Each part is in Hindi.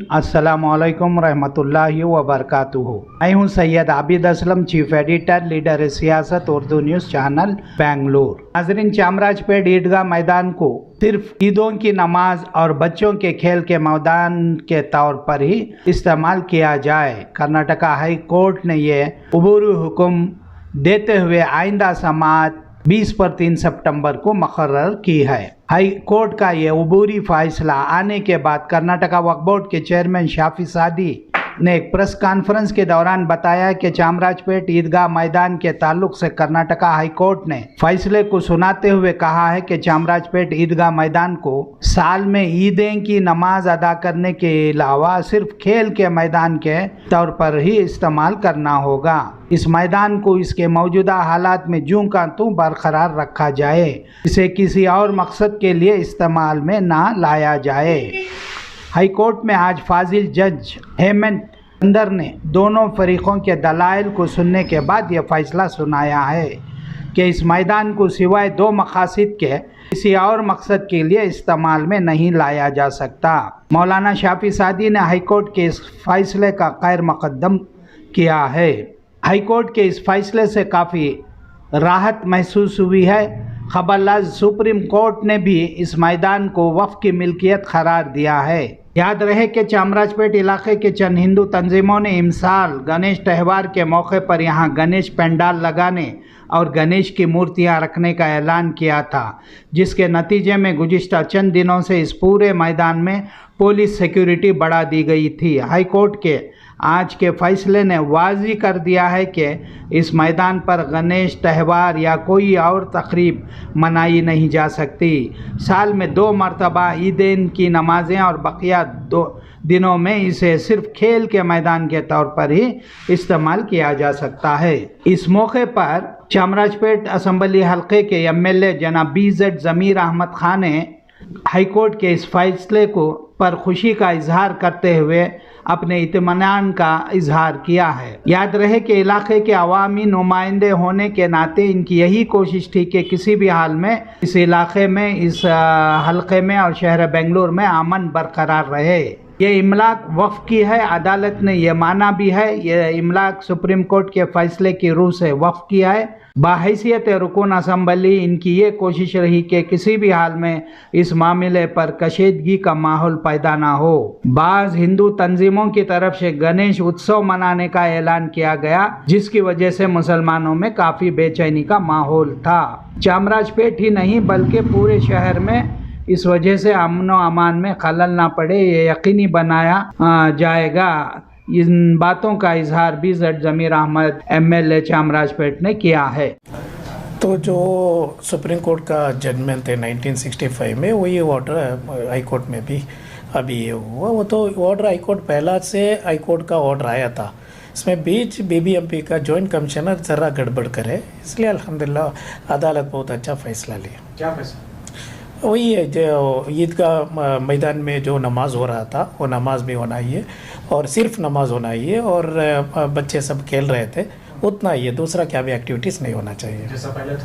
अस्सलामुअलैकुम रहमतुल्लाहि व बरकातुहू। मैं हूं Syed Abid Aslam, chief editor, leader सियासत उर्दू न्यूज़ चैनल बेंगलुरु। नाज़रीन, चामराजपेट ईदगाह मैदान को सिर्फ ईदों की नमाज और बच्चों के खेल के मैदान के तौर पर ही इस्तेमाल किया जाए, कर्नाटका हाई कोर्ट ने ये अबूरी हुक्म देते हुए आइंदा समाअत 20 पर 3 सितंबर को मुकर्रर की है। हाई कोर्ट का ये अबूरी फैसला आने के बाद कर्नाटका वक्फ बोर्ड के चेयरमैन शाफी सादी ने एक प्रेस कॉन्फ्रेंस के दौरान बताया कि चामराजपेट ईदगाह मैदान के ताल्लुक से कर्नाटका हाई कोर्ट ने फैसले को सुनाते हुए कहा है कि चामराजपेट ईदगाह मैदान को साल में ईदें की नमाज अदा करने के अलावा सिर्फ खेल के मैदान के तौर पर ही इस्तेमाल करना होगा। इस मैदान को इसके मौजूदा हालात में जूं का त्यों बरकरार रखा जाए, इसे किसी और मकसद के लिए इस्तेमाल में ना लाया जाए। हाई कोर्ट में आज फाजिल जज हेमंत अंदर ने दोनों फरीकों के दलाइल को सुनने के बाद यह फैसला सुनाया है कि इस मैदान को सिवाय 2 मकासद के किसी और मकसद के लिए इस्तेमाल में नहीं लाया जा सकता। मौलाना शाफी सादी ने हाई कोर्ट के इस फैसले का खैर मकदम किया है। हाई कोर्ट के इस फैसले से काफ़ी राहत महसूस हुई है। खबरलाज सुप्रीम कोर्ट ने भी इस मैदान को वक्फ की मिल्कियत करार दिया है। याद रहे कि चामराजपेट इलाके के चंद हिंदू तंजीमों ने इमसाल गणेश त्यौहार के मौके पर यहाँ गणेश पंडाल लगाने और गणेश की मूर्तियाँ रखने का ऐलान किया था, जिसके नतीजे में गुज़िश्ता चंद दिनों से इस पूरे मैदान में पुलिस सिक्योरिटी बढ़ा दी गई थी। हाई कोर्ट के आज के फैसले ने वाज़ी कर दिया है कि इस मैदान पर गणेश त्यौहार या कोई और तकरीब मनाई नहीं जा सकती। साल में 2 मरतबा ईदैन की नमाजें और बकिया 2 दिनों में इसे सिर्फ खेल के मैदान के तौर पर ही इस्तेमाल किया जा सकता है। इस मौके पर चामराजपेट असम्बली हल्के के एमएलए जनाब BZ ज़मीर अहमद खान ने हाई कोर्ट के इस फैसले को पर खुशी का इजहार करते हुए अपने इत्मीनान का इजहार किया है। याद रहे कि इलाके के अवामी नुमाइंदे होने के नाते इनकी यही कोशिश थी कि किसी भी हाल में इस इलाके में, इस हल्के में और शहर बेंगलुरु में अमन बरकरार रहे। ये इमलाक वक्फ की है, अदालत ने यह माना भी है। ये इमलाक सुप्रीम कोर्ट के फैसले की रूह से वक्फ किया है। बाहैसियत रुकन असम्बली इनकी ये कोशिश रही कि किसी भी हाल में इस मामले पर कशीदगी का माहौल पैदा ना हो। बाज़ हिंदू तंजीमों की तरफ से गणेश उत्सव मनाने का ऐलान किया गया, जिसकी वजह से मुसलमानों में काफ़ी बेचैनी का माहौल था। चामराजपेट ही नहीं बल्कि पूरे शहर में इस वजह से अमन व अमान में खलल ना पड़े, ये यकीनी बनाया जाएगा। इन बातों का इजहार BZ ज़मीर अहमद MLA चामराजपेट ने किया है। तो जो सुप्रीम कोर्ट का जजमेंट है 1965 में, वही ऑर्डर हाई कोर्ट में भी अभी ये हुआ। वो तो ऑर्डर हाई कोर्ट पहला से हाई कोर्ट का ऑर्डर आया था, इसमें बीच BBMP का जॉइंट कमिश्नर ज़रा गड़बड़ करे, इसलिए अल्हम्दुलिल्लाह अदालत बहुत अच्छा फ़ैसला लिया। क्या फैसला? वही है जो ईदगाह मैदान में जो नमाज हो रहा था वो नमाज भी होना ही है, और सिर्फ नमाज होना ही है, और बच्चे सब खेल रहे थे उतना ही है, दूसरा क्या भी एक्टिविटीज़ नहीं होना चाहिए। जैसा पहले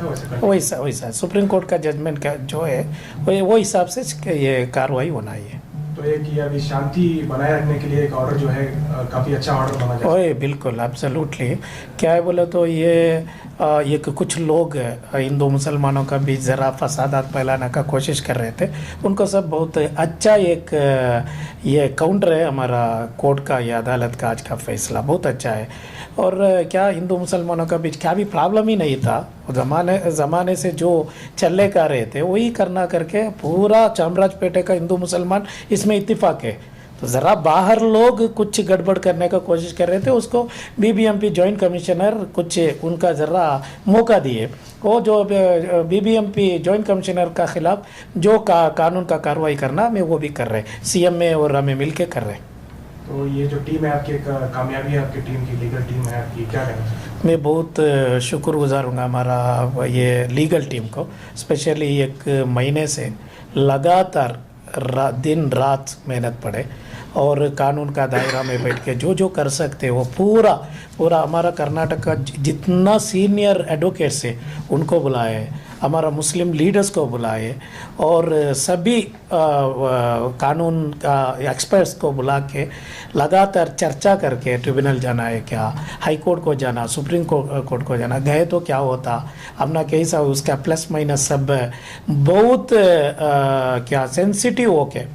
था वैसा सुप्रीम कोर्ट का जजमेंट का जो है वो हिसाब से ये कार्रवाई होना ही है। तो एक ये अभी शांति बनाए रखने के लिए एक ऑर्डर जो है काफ़ी अच्छा ऑर्डर बना जाए। ओए बिल्कुल एब्सोल्युटली। क्या है बोले तो ये कुछ लोग हिंदू मुसलमानों का भी ज़रा फसादात फैलाने का कोशिश कर रहे थे, उनको सब बहुत अच्छा एक ये काउंटर है हमारा कोर्ट का, ये अदालत का आज का फैसला बहुत अच्छा है। और क्या हिंदू मुसलमानों का बीच क्या भी प्रॉब्लम ही नहीं था, ज़माने से जो चले कर रहे थे वही करना करके पूरा चामराजपेटे का हिंदू मुसलमान इसमें इत्तेफाक है। तो ज़रा बाहर लोग कुछ गड़बड़ करने का कोशिश कर रहे थे, उसको BBMP जॉइंट कमिश्नर कुछ उनका ज़रा मौका दिए। वो जो BBMP जॉइंट कमिश्नर का ख़िलाफ़ जो कानून का कार्रवाई करना मैं वो भी कर रहे, CM में और हमें मिल के कर रहे। तो ये जो टीम है आपकी, कामयाबी है आपकी टीम की, लीगल टीम है आपकी, क्या कहना चाहिए? मैं बहुत शुक्रगुजार हूँ हमारा ये लीगल टीम को, स्पेशली 1 महीने से लगातार दिन रात मेहनत पड़े, और कानून का दायरा में बैठ के जो जो कर सकते वो पूरा पूरा हमारा कर्नाटक का जितना सीनियर एडवोकेट्स है उनको बुलाए, हमारा मुस्लिम लीडर्स को बुलाए और सभी कानून का एक्सपर्ट्स को बुला के लगातार चर्चा करके ट्रिब्यूनल जाना है क्या, हाई कोर्ट को जाना, सुप्रीम कोर्ट को जाना, गए तो क्या होता, अपना कैसा उसका प्लस माइनस सब बहुत क्या सेंसिटिव होके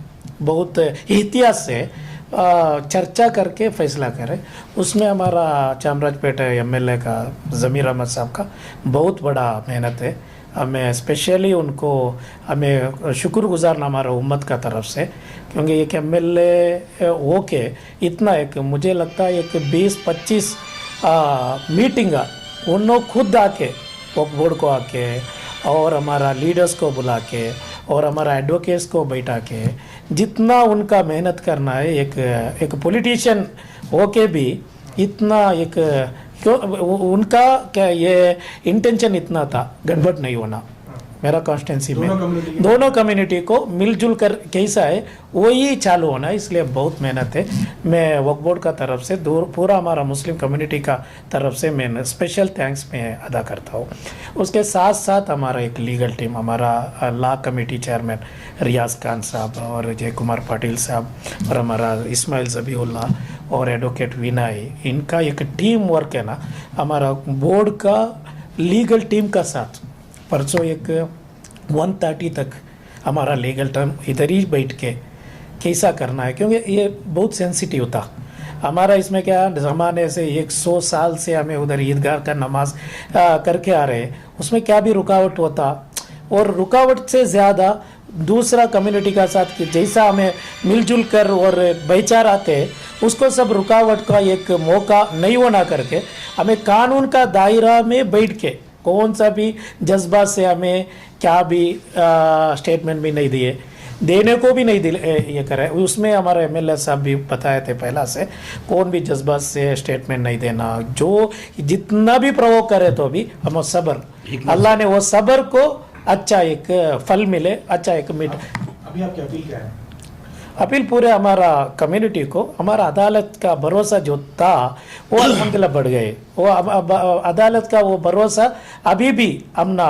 बहुत एहतियात से चर्चा करके फैसला करें। उसमें हमारा चामराजपेट एमएलए का ज़मीर अहमद साहब का बहुत बड़ा मेहनत है। हमें स्पेशली उनको हमें शुक्रगुजार हमारा उम्मत का तरफ से, क्योंकि एक एमएलए हो के इतना एक मुझे लगता है एक 20-25 मीटिंग उन्होंने खुद आके वक्फ बोर्ड को आके और हमारा लीडर्स को बुला के और हमारा एडवोकेट्स को बैठा के जितना उनका मेहनत करना है एक पॉलिटिशियन होके भी इतना एक क्यों उनका क्या ये इंटेंशन इतना था गड़बड़ नहीं होना। मेरा कॉन्स्टिट्यूंसी में दोनों कम्युनिटी को मिलजुल कर कैसा है वही चालू होना है, इसलिए बहुत मेहनत है। मैं वक्फ बोर्ड का तरफ से पूरा हमारा मुस्लिम कम्युनिटी का तरफ से मैं स्पेशल थैंक्स मैं अदा करता हूँ। उसके साथ साथ हमारा एक लीगल टीम, हमारा लॉ कमेटी चेयरमैन रियाज खान साहब और जय कुमार पाटिल साहब और हमारा इस्माइल ज़बीउल्लाह और एडवोकेट विनय, इनका एक टीम वर्क है ना हमारा बोर्ड का लीगल टीम का साथ। परसों एक 1:30 तक हमारा लीगल टर्म इधर ही बैठ के कैसा करना है, क्योंकि ये बहुत सेंसिटिव था हमारा। इसमें क्या ज़माने से 100 साल से हमें उधर ईदगाह का नमाज करके आ रहे हैं, उसमें क्या भी रुकावट होता और रुकावट से ज़्यादा दूसरा कम्युनिटी का साथ कि जैसा हमें मिलजुल कर और भाईचारा आते हैं उसको सब रुकावट का एक मौका नहीं होना करके हमें कानून का दायरा में बैठ के कौन सा भी जज्बा से हमें क्या भी स्टेटमेंट भी नहीं दिए, देने को भी नहीं ये करे। उसमें हमारे एमएलए साहब भी बताए थे पहला से कौन भी जज्बा से स्टेटमेंट नहीं देना, जो जितना भी प्रवोक करे तो भी हम सब्र, अल्लाह ने वो सब्र को अच्छा एक फल मिले, अच्छा एक मिट। अभी आपकी अपील क्या है? अपील पूरे हमारा कम्युनिटी को, हमारा अदालत का भरोसा जो था वो अल्हम्दुलिल्लाह बढ़ गए। वो अदालत का वो भरोसा अभी भी हमना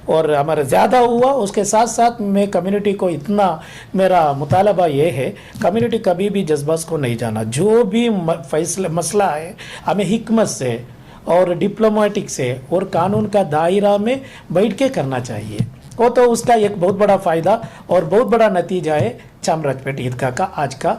और हमारा ज़्यादा हुआ। उसके साथ साथ मैं कम्युनिटी को इतना मेरा मुतालबा ये है, कम्युनिटी कभी भी जज्बात को नहीं जाना, जो भी फैसला मसला है हमें हिकमत से और डिप्लोमेटिक से और कानून का दायरा में बैठ के करना चाहिए। वो तो उसका एक बहुत बड़ा फ़ायदा और बहुत बड़ा नतीजा है चामराजपेट ईदगाह का आज का